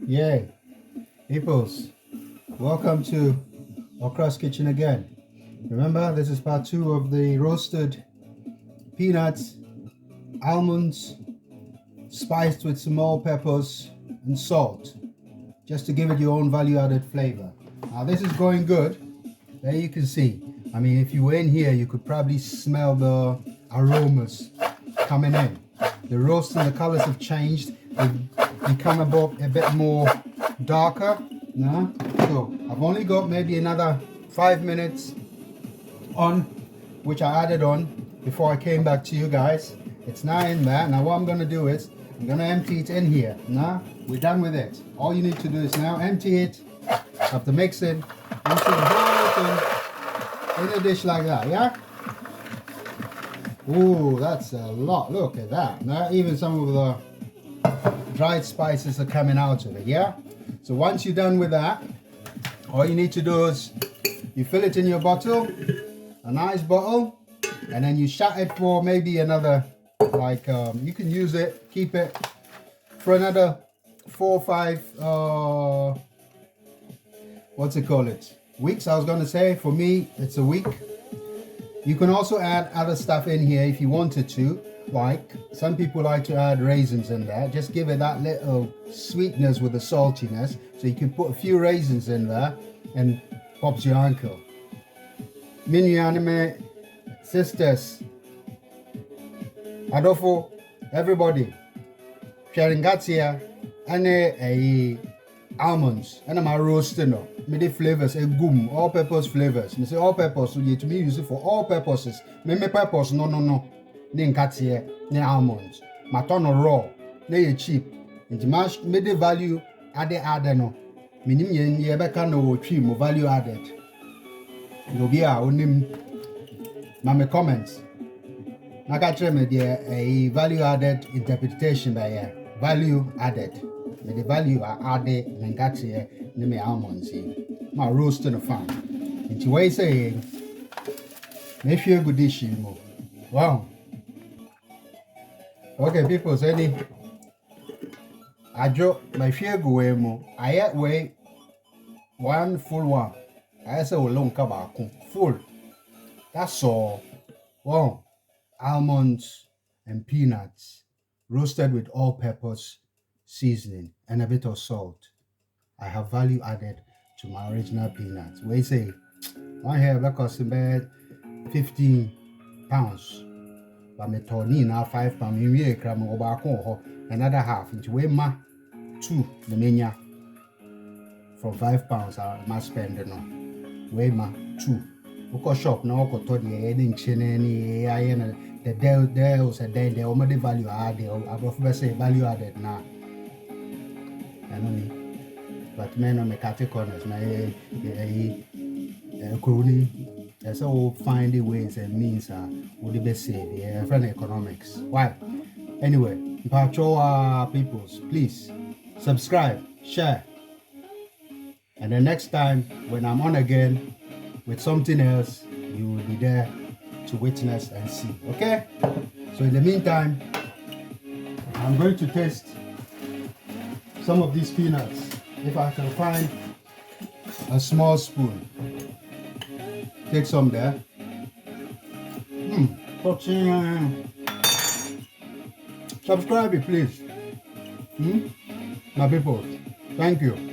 Yay, peoples, welcome to Okra's Kitchen again. Remember, this is part 2 of the roasted peanuts, almonds, spiced with small peppers and salt, just to give it your own value-added flavor. Now this is going good. There you can see. I mean, if you were in here, you could probably smell the aromas coming in. The roast and the colors have changed. They've become a bit more darker. No? So I've only got maybe another 5 minutes on, which I added on before I came back to you guys. It's now in there. Now what I'm going to do is I'm going to empty it in here. Now we're done with it. All you need to do is now empty it. Have to mix it into the whole thing in a dish like that. Yeah. Ooh, that's a lot. Look at that. Now even some of the dried spices are coming out of it. Yeah. So once you're done with that, all you need to do is you fill it in your bottle, a nice bottle, and then you shut it for maybe another, like you can use it, keep it for another 4 or 5 what's it called it, weeks. I was gonna say, for me it's a week. You can also add other stuff in here if you wanted to, like some people like to add raisins in there. Just give it that little sweetness with the saltiness. So you can put a few raisins in there and pops your uncle. Mini anime sisters, adofo, everybody, sharing gatia and a almonds and my roasting no. Me the flavors a gum, all purpose flavors. Me say all purpose, so you to me use it for all purposes. Me purpose no. Ne nkatie, ne almonds. Ma turn raw, ne cheap. Nti mash me the value added no. Minim ye beka no twi mo value added. No be a onim ma me comments. Na ka kire me there a value added interpretation by value added. Me the value added ne nkatie ne me almonds ma roast no fan. Nti we say me hwe good dish mo. Wow. Okay, people, say the ajo my fear go mo. I weigh one full one. I say we long kabako full. That's all. Wow, almonds and peanuts roasted with all-purpose seasoning and a bit of salt. I have value added to my original peanuts. We say one here that cost about 15 pounds. But me turn now 5 pounds. Me we cram over another half into we ma 2 the menya from 5 pounds. I must spend no. We ma 2. Oko shop na oko to the heading chin any the there was a day the already value added. I prefer say value added now. I know me. But men on the categories na there's all finding ways and means would be said friend economics. Why? Anyway, peoples, please subscribe, share, and the next time when I'm on again with something else, you will be there to witness and see. Okay? So in the meantime, I'm going to taste some of these peanuts if I can find a small spoon. Take some there. Subscribe, please. My people, thank you.